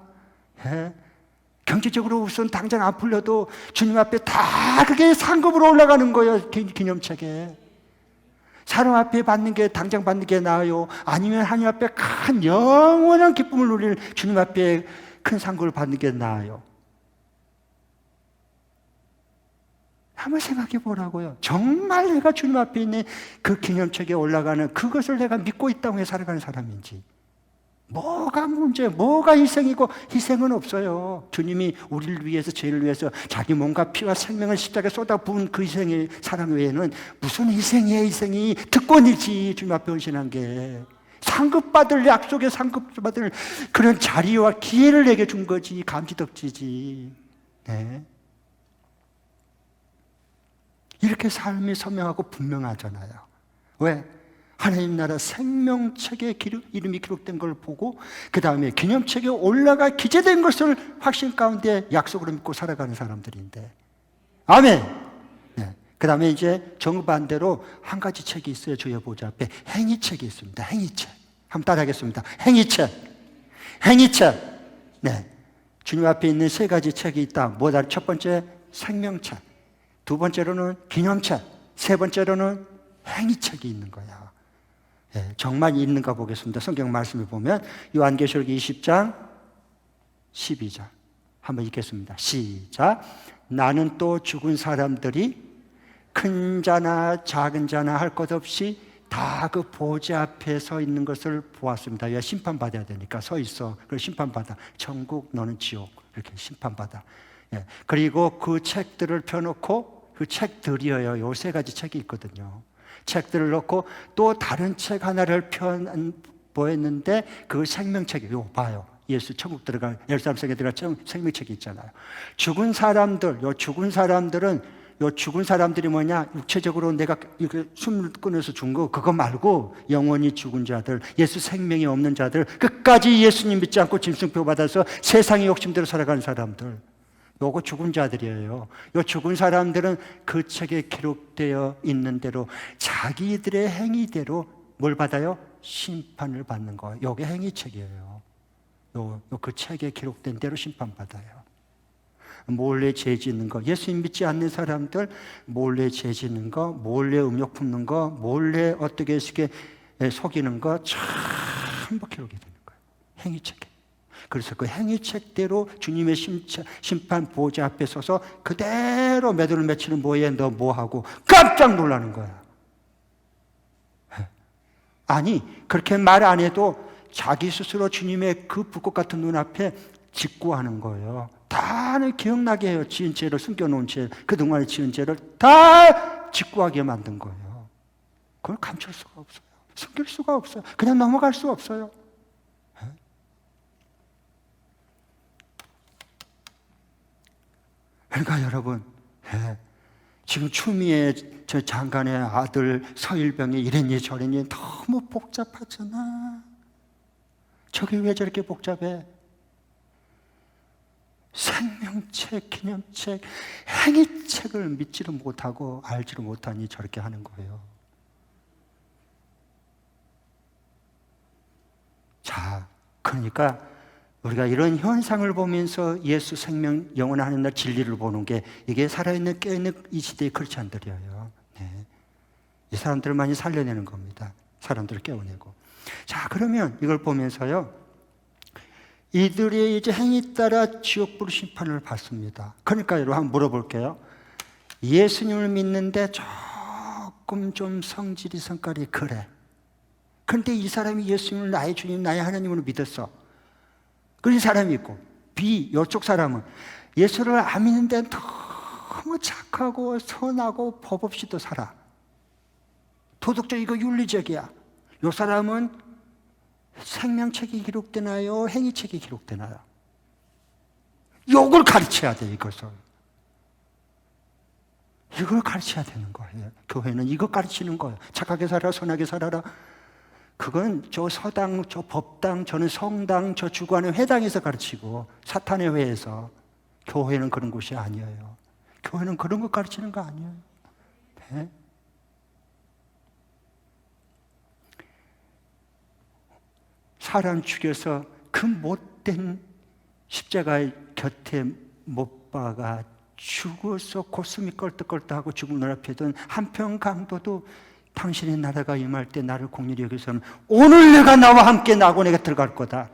경제적으로 우선 당장 안 풀려도 주님 앞에 다 그게 상급으로 올라가는 거예요. 기념책에. 사람 앞에 받는 게 당장 받는 게 나아요? 아니면 하나님 앞에 큰 영원한 기쁨을 누릴 주님 앞에 큰 상급을 받는 게 나아요? 한번 생각해 보라고요. 정말 내가 주님 앞에 있는 그 기념책에 올라가는 그것을 내가 믿고 있다고 해 살아가는 사람인지. 뭐가 문제, 뭐가 희생이고, 희생은 없어요. 주님이 우리를 위해서, 죄를 위해서 자기 몸과 피와 생명을 십자가에 쏟아부은 그 희생의 사랑 외에는 무슨 희생이에요, 희생이. 특권이지, 주님 앞에 헌신한 게. 상급받을, 약속의 상급받을 그런 자리와 기회를 내게 준 거지, 감지덕지지. 이렇게 삶이 선명하고 분명하잖아요. 왜? 하나님 나라 생명책에 이름이 기록된 걸 보고 그 다음에 기념책에 올라가 기재된 것을 확신 가운데 약속으로 믿고 살아가는 사람들인데. 아멘. 그 다음에 이제 정반대로 한 가지 책이 있어요. 주의 보좌 앞에 행위책이 있습니다. 행위책. 한번 따라하겠습니다. 행위책. 행위책. 주님 앞에 있는 세 가지 책이 있다. 뭐다? 첫 번째 생명책, 두 번째로는 기념책, 세 번째로는 행위책이 있는 거야. 예, 정말 있는가 보겠습니다. 성경 말씀을 보면 요한계시록 20장 12절 한번 읽겠습니다. 시작. 나는 또 죽은 사람들이 큰 자나 작은 자나 할 것 없이 다 그 보좌 앞에 서 있는 것을 보았습니다. 왜? 심판받아야 되니까 서 있어. 그리고 심판받아. 천국, 너는 지옥. 이렇게 심판받아. 예. 그리고 그 책들을 펴놓고, 그 책들이에요. 요 세 가지 책이 있거든요. 책들을 놓고 또 다른 책 하나를 보였는데 그 생명책이 요 봐요. 예수 천국 들어갈, 예루살렘 성에 들어갈 생명책이 있잖아요. 죽은 사람들, 요 죽은 사람들이 뭐냐? 육체적으로 내가 이렇게 숨을 끊어서 죽은 거, 그거 말고 영원히 죽은 자들, 예수 생명이 없는 자들, 끝까지 예수님 믿지 않고 짐승표 받아서 세상의 욕심대로 살아가는 사람들, 요거 죽은 자들이에요. 요 죽은 사람들은 그 책에 기록되어 있는 대로 자기들의 행위대로 뭘 받아요? 심판을 받는 거예요. 요게 행위책이에요. 그 책에 기록된 대로 심판받아요. 몰래 죄 짓는 거, 예수님 믿지 않는 사람들 몰래 죄 짓는 거, 몰래 음욕 품는 거, 몰래 어떻게 속이는 거 전부 기록이 되는 거예요. 행위책에. 그래서 그 행위책대로 주님의 심판 보좌 앞에 서서 그대로 매도를 맺히는 뭐에 너 뭐하고 깜짝 놀라는 거야. 아니 그렇게 말 안 해도 자기 스스로 주님의 그 불꽃 같은 눈앞에 직구하는 거예요. 다 기억나게 해요. 지은 죄를 숨겨놓은 죄, 그동안에 지은 죄를 다 직구하게 만든 거예요. 그걸 감출 수가 없어요. 숨길 수가 없어요. 그냥 넘어갈 수 없어요. 그러니까 여러분, 지금 추미애 저 장관의 아들 서일병이 이랬니 저랬니 너무 복잡하잖아. 저게 왜 저렇게 복잡해? 생명책, 기념책, 행위책을 믿지를 못하고 알지를 못하니 저렇게 하는 거예요. 자, 그러니까 우리가 이런 현상을 보면서 예수 생명 영원하는 날 진리를 보는 게 이게 살아있는 깨어있는 이 시대의 크리스찬들이에요. 네. 이 사람들을 많이 살려내는 겁니다. 사람들을 깨워내고. 자, 그러면 이걸 보면서요, 이들의 이제 행위 따라 지옥불 심판을 받습니다. 그러니까 여러분 한번 물어볼게요. 예수님을 믿는데 조금 좀 성질이 성깔이 그래. 그런데 이 사람이 예수님을 나의 주님, 나의 하나님으로 믿었어. 그런 사람이 있고, 이쪽 사람은 예수를 안 믿는데 너무 착하고 선하고 법 없이도 살아. 도덕적이고 윤리적이야. 이 사람은 생명책이 기록되나요? 행위책이 기록되나요? 이걸 가르쳐야 돼, 이것을. 이걸 가르쳐야 되는 거예요. 교회는 이거 가르치는 거예요. 착하게 살아라, 선하게 살아라. 그건 저 서당, 저 법당, 저는 성당, 저 주관의 회당에서 가르치고 사탄의 회에서. 교회는 그런 곳이 아니에요. 교회는 그런 거 가르치는 거 아니에요. 네? 사람 죽여서 그 못된 십자가 곁에 못 박아 죽어서 고슴이 껄떡껄떡하고 죽은 눈앞에든 한편 강도도 당신의 나라가 임할 때 나를 공률히 여기서는 오늘 내가 나와 함께 낙원에 들어갈 거다.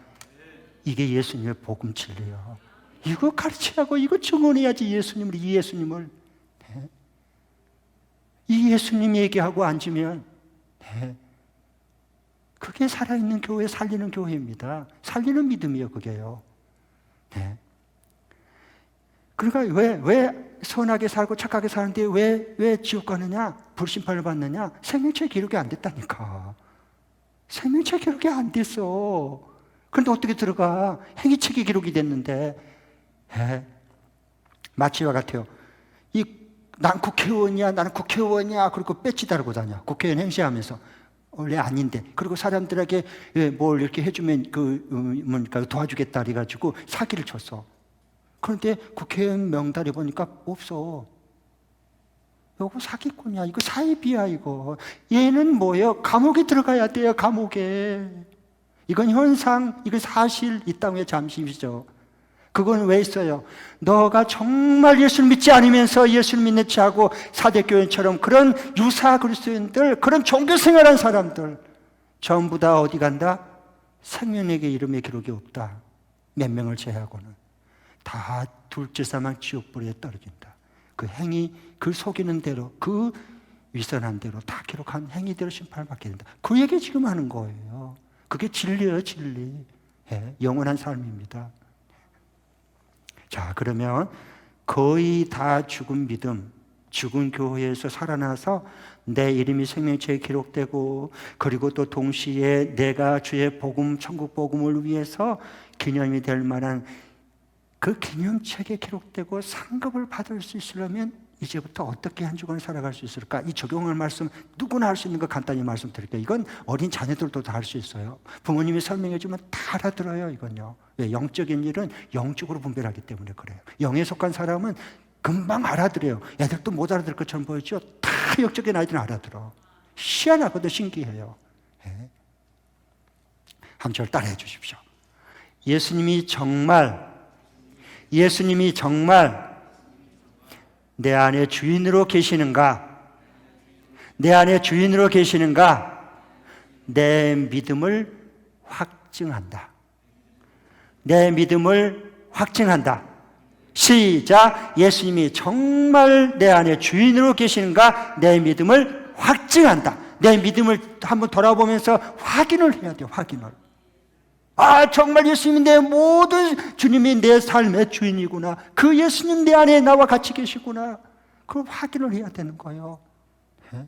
이게 예수님의 복음 진리예요. 이거 가르치라고, 이거 증언해야지. 예수님을, 이 예수님을. 네. 이 예수님 얘기하고 앉으면 네. 그게 살아있는 교회, 살리는 교회입니다. 살리는 믿음이에요, 그게요. 네. 그러니까 왜 선하게 살고 착하게 사는데 왜 지옥 가느냐? 불심판을 받느냐? 생명책 기록이 안 됐다니까. 생명책 기록이 안 됐어. 그런데 어떻게 들어가? 행위책이 기록이 됐는데. 네. 마치와 같아요. 난 국회의원이야, 나는 국회의원이야. 그리고 배지 달고 다녀. 국회의원 행세하면서. 원래 아닌데. 그리고 사람들에게 뭘 이렇게 해주면 뭐니까 도와주겠다 그래가지고 사기를 쳤어. 그런데 국회의원 명단에 보니까 없어. 이거 사기꾼이야. 이거 사입이야, 이거. 얘는 뭐예요? 감옥에 들어가야 돼요, 감옥에. 이건 현상, 이건 사실, 이 땅의 잠시이죠. 그건 왜 있어요? 너가 정말 예수를 믿지 않으면서 예수를 믿는 체하고 사대교회처럼 그런 유사 그리스도인들, 그런 종교생활한 사람들 전부 다 어디 간다? 생명에게 이름의 기록이 없다. 몇 명을 제외하고는 다 둘째 사망 지옥불에 떨어진다. 그 행위, 그 속이는 대로, 그 위선한 대로 다 기록한 행위대로 심판을 받게 된다. 그 얘기 지금 하는 거예요. 그게 진리예요, 진리. 예, 영원한 삶입니다. 자, 그러면 거의 다 죽은 믿음, 죽은 교회에서 살아나서 내 이름이 생명체에 기록되고, 그리고 또 동시에 내가 주의 복음, 천국 복음을 위해서 기념이 될 만한 그 기념책에 기록되고 상급을 받을 수 있으려면 이제부터 어떻게 한 주간을 살아갈 수 있을까? 이 적용할 말씀 누구나 할 수 있는 거 간단히 말씀드릴게요. 이건 어린 자녀들도 다 할 수 있어요. 부모님이 설명해 주면 다 알아들어요. 이건요. 왜? 영적인 일은 영적으로 분별하기 때문에 그래요. 영에 속한 사람은 금방 알아들어요. 애들도 못 알아들 것처럼 보이죠? 다 영적인 아이들은 알아들어. 희한하거든, 신기해요. 네. 한 절 따라해 주십시오. 예수님이 정말 내 안에 주인으로 계시는가? 내 안에 주인으로 계시는가? 내 믿음을 확증한다. 내 믿음을 확증한다. 시작. 예수님이 정말 내 안에 주인으로 계시는가? 내 믿음을 확증한다. 내 믿음을 한번 돌아보면서 확인을 해야 돼요. 확인을. 아, 정말 예수님이 내 모든, 주님이 내 삶의 주인이구나. 그 예수님 내 안에 나와 같이 계시구나. 그걸 확인을 해야 되는 거예요. 네?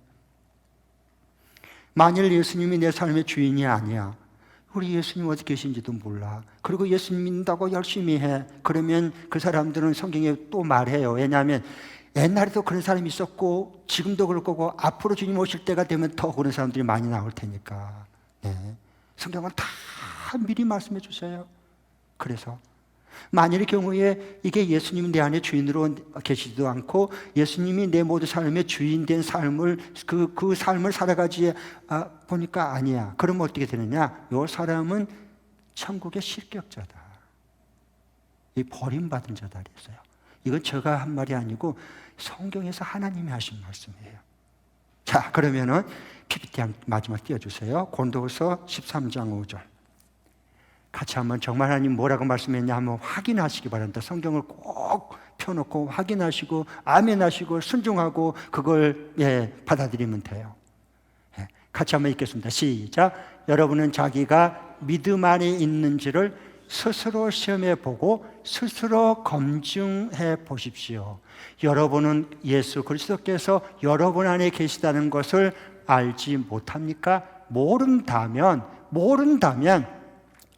만일 예수님이 내 삶의 주인이 아니야, 우리 예수님 어디 계신지도 몰라. 그리고 예수님 믿는다고 열심히 해. 그러면 그 사람들은 성경에 또 말해요. 왜냐하면 옛날에도 그런 사람이 있었고 지금도 그럴 거고 앞으로 주님 오실 때가 되면 더 그런 사람들이 많이 나올 테니까. 네. 성경은 다 미리 말씀해 주세요. 그래서 만일의 경우에 이게 예수님이 내 안에 주인으로 계시지도 않고 예수님이 내 모든 삶의 주인된 삶을 그 삶을 살아가지 보니까 아니야. 그러면 어떻게 되느냐? 이 사람은 천국의 실격자다. 이 버림받은 자다 그랬어요. 이건 제가 한 말이 아니고 성경에서 하나님이 하신 말씀이에요. 자, 그러면은 PPT 마지막 띄워주세요. 고린도후서 13장 5절. 같이 한번 정말 하나님 뭐라고 말씀했냐 한번 확인하시기 바랍니다. 성경을 꼭 펴놓고 확인하시고 아멘 하시고 순종하고 그걸 받아들이면 돼요. 같이 한번 읽겠습니다. 시작. 여러분은 자기가 믿음 안에 있는지를 스스로 시험해 보고 스스로 검증해 보십시오. 여러분은 예수 그리스도께서 여러분 안에 계시다는 것을 알지 못합니까? 모른다면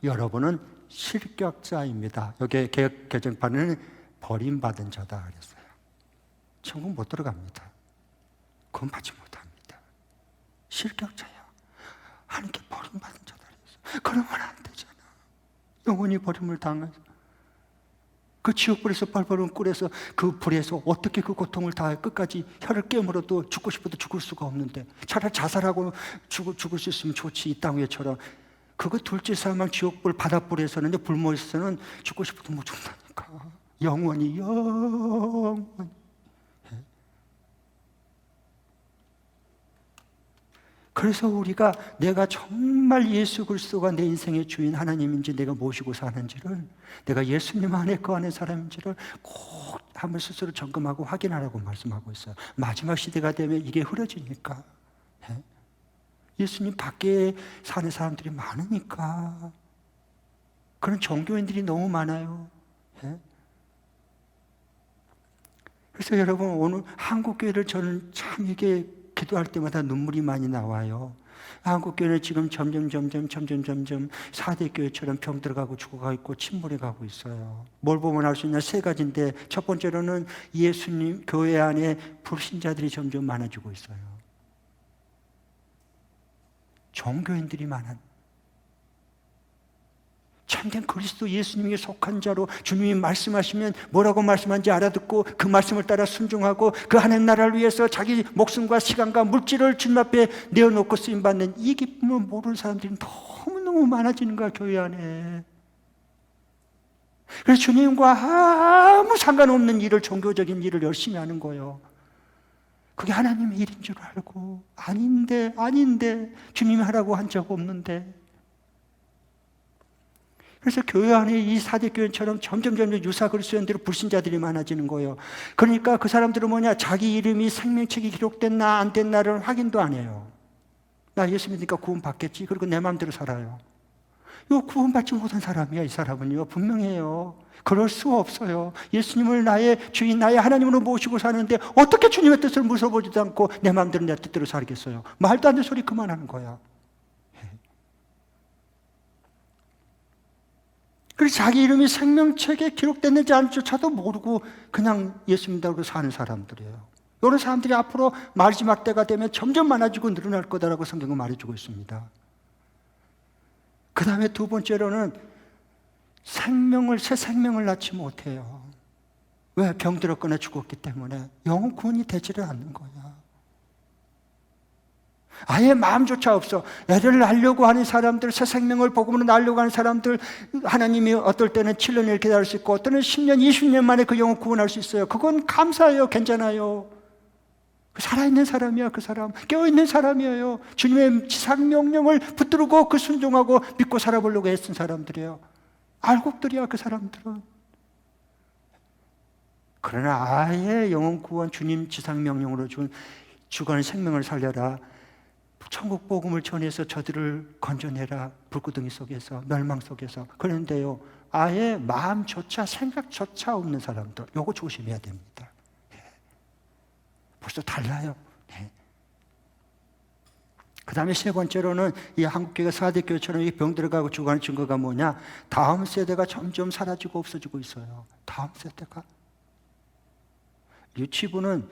여러분은 실격자입니다. 여기 개역 개정판은 버림받은 자다 그랬어요. 천국 못 들어갑니다. 구원 받지 못합니다. 실격자야. 하나님께 버림받은 자다 그랬어요. 그러면 안 되잖아. 영원히 버림을 당해서 그 지옥불에서 발버른 꿀에서 그 불에서 어떻게 그 고통을 다 끝까지 혀를 깨물어도 죽고 싶어도 죽을 수가 없는데 차라리 자살하고 죽을 수 있으면 좋지. 이 땅 위에처럼. 그거 둘째 사망 지옥불 바닷불에서는 불모에서는 죽고 싶어도 못 죽는다니까. 영원히. 그래서 우리가 내가 정말 예수 그리스도가 내 인생의 주인 하나님인지 내가 모시고 사는지를, 내가 예수님 안에 거하는 사람인지를 꼭 한번 스스로 점검하고 확인하라고 말씀하고 있어요. 마지막 시대가 되면 이게 흐려지니까. 예수님 밖에 사는 사람들이 많으니까. 그런 종교인들이 너무 많아요. 그래서 여러분, 오늘 한국교회를 저는 참 이게 기도할 때마다 눈물이 많이 나와요. 한국교회는 지금 점점 4대 교회처럼 병들어가고 죽어가고 있고 침몰해가고 있어요. 뭘 보면 알 수 있냐? 세 가지인데, 첫 번째로는 예수님 교회 안에 불신자들이 점점 많아지고 있어요. 종교인들이 많은, 참된 그리스도 예수님에 속한 자로 주님이 말씀하시면 뭐라고 말씀하는지 알아듣고 그 말씀을 따라 순종하고 그 하나님 나라를 위해서 자기 목숨과 시간과 물질을 주님 앞에 내어놓고 쓰임받는 이 기쁨을 모르는 사람들이 너무너무 많아지는 거야, 교회 안에. 그래서 주님과 아무 상관없는 일을, 종교적인 일을 열심히 하는 거예요. 그게 하나님의 일인 줄 알고, 아닌데 주님이 하라고 한 적 없는데. 그래서 교회 안에 이 사대교회처럼 점점 유사 그리스도인들의 불신자들이 많아지는 거예요. 그러니까 그 사람들은 뭐냐, 자기 이름이 생명책에 기록됐나 안 됐나를 확인도 안 해요. 나 예수 믿으니까 구원 받겠지, 그리고 내 마음대로 살아요. 이거 구원받지 못한 사람이야. 이 사람은요, 분명해요. 그럴 수 없어요. 예수님을 나의 주인, 나의 하나님으로 모시고 사는데 어떻게 주님의 뜻을 물어보지도 않고 내 마음대로 내 뜻대로 살겠어요? 말도 안 되는 소리 그만하는 거야. 그래서 자기 이름이 생명책에 기록됐는지 아닌지조차도 모르고 그냥 예수 믿다고 사는 사람들이에요. 이런 사람들이 앞으로 마지막 때가 되면 점점 많아지고 늘어날 거다라고 성경은 말해주고 있습니다. 그 다음에 두 번째로는 새 생명을 낳지 못해요. 왜? 병들었거나 죽었기 때문에 영혼 구원이 되지를 않는 거야. 아예 마음조차 없어. 애를 낳으려고 하는 사람들, 새 생명을 복음으로 낳으려고 하는 사람들, 하나님이 어떨 때는 7년을 기다릴 수 있고 어떤 때는 10년, 20년 만에 그 영혼 구원할 수 있어요. 그건 감사해요. 괜찮아요. 살아있는 사람이야. 그 사람 깨어있는 사람이에요. 주님의 지상명령을 붙들고 그 순종하고 믿고 살아보려고 애쓴 사람들이에요. 알곡들이야. 그 사람들은. 그러나 아예 영혼 구원, 주님 지상명령으로 준 주관의 생명을 살려라, 천국 복음을 전해서 저들을 건져내라, 불구덩이 속에서, 멸망 속에서. 그런데요, 아예 마음조차 생각조차 없는 사람들, 요거 조심해야 됩니다. 벌써 달라요. 네. 그 다음에 세 번째로는 이 한국교회가 사대교회처럼 이 병들어가고 죽어가는 증거가 뭐냐, 다음 세대가 점점 사라지고 없어지고 있어요. 다음 세대가. 유치부는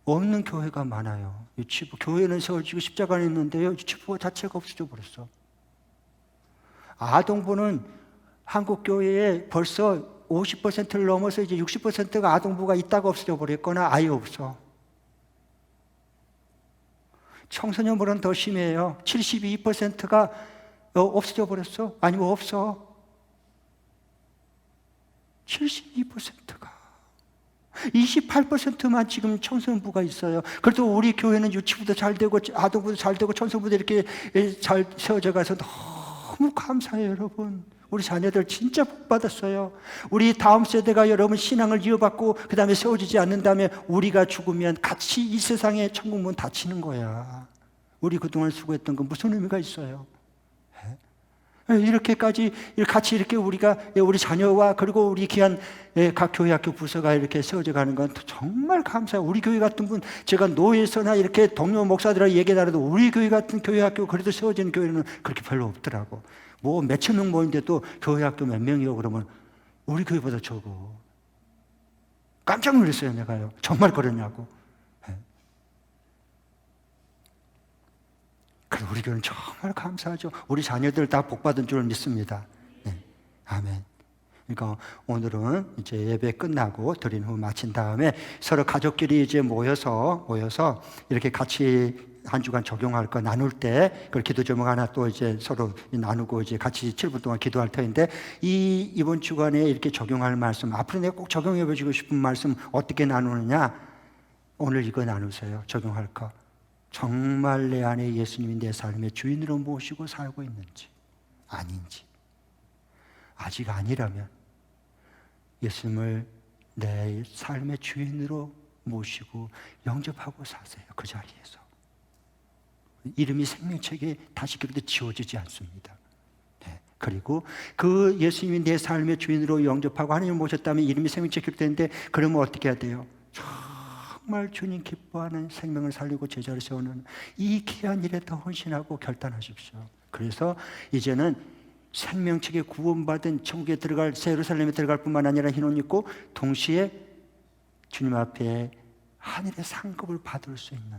없는 교회가 많아요. 유치부, 교회는 세워지고 십자가는 있는데요, 유치부 자체가 없어져 버렸어. 아동부는 한국교회에 벌써 50%를 넘어서 이제 60%가 아동부가 있다가 없어져 버렸거나 아예 없어. 청소년부는 더 심해요. 72%가 없어져 버렸어. 아니면 없어. 72%가. 28%만 지금 청소년부가 있어요. 그래도 우리 교회는 유치부도 잘 되고 아동부도 잘 되고 청소년부도 이렇게 잘 세워져 가서 너무 감사해요, 여러분. 우리 자녀들 진짜 복 받았어요. 우리 다음 세대가 여러분 신앙을 이어받고 그 다음에 세워지지 않는다면 우리가 죽으면 같이 이 세상에 천국 문 닫히는 거야. 우리 그동안 수고했던 건 무슨 의미가 있어요? 이렇게까지 같이 이렇게 우리가 우리 자녀와 그리고 우리 귀한 각 교회 학교 부서가 이렇게 세워져 가는 건 정말 감사해요. 우리 교회 같은 분, 제가 노예서나 이렇게 동료 목사들하고 얘기하더라도 우리 교회 같은 교회 학교 그래도 세워지는 교회는 그렇게 별로 없더라고. 뭐 몇천 명 모인데도 교회 학교 몇 명이요 그러면 우리 교회보다 적어. 깜짝 놀랐어요, 내가요. 정말 그러냐고. 그래서 우리 교회는 정말 감사하죠. 우리 자녀들 다 복받은 줄 믿습니다. 네. 아멘. 그러니까 오늘은 이제 예배 끝나고 드린 후 마친 다음에 서로 가족끼리 이제 모여서 이렇게 같이 한 주간 적용할 거 나눌 때 그 기도 제목 하나 또 이제 서로 나누고 이제 같이 7분 동안 기도할 터인데, 이번 주간에 이렇게 적용할 말씀, 앞으로 내가 꼭 적용해 보시고 싶은 말씀 어떻게 나누느냐, 오늘 이거 나누세요. 적용할 거. 정말 내 안에 예수님이 내 삶의 주인으로 모시고 살고 있는지 아닌지. 아직 아니라면 예수님을 내 삶의 주인으로 모시고 영접하고 사세요. 그 자리에서. 이름이 생명책에 다시 그렇게 지워지지 않습니다. 네. 그리고 그 예수님이 내 삶의 주인으로 영접하고 하나님을 모셨다면 이름이 생명책에 기록되는데, 그러면 어떻게 해야 돼요? 정말 주님 기뻐하는 생명을 살리고 제자를 세우는 이 귀한 일에 더 헌신하고 결단하십시오. 그래서 이제는 생명책에 구원받은 천국에 들어갈, 예루살렘에 들어갈 뿐만 아니라 흰 옷 입고 동시에 주님 앞에 하늘의 상급을 받을 수 있는,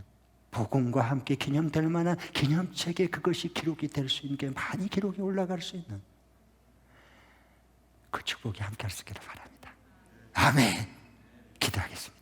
복음과 함께 기념될 만한 기념책에 그것이 기록이 될 수 있는, 게 많이 기록이 올라갈 수 있는 그 축복이 함께 할 수 있기를 바랍니다. 아멘. 기도하겠습니다.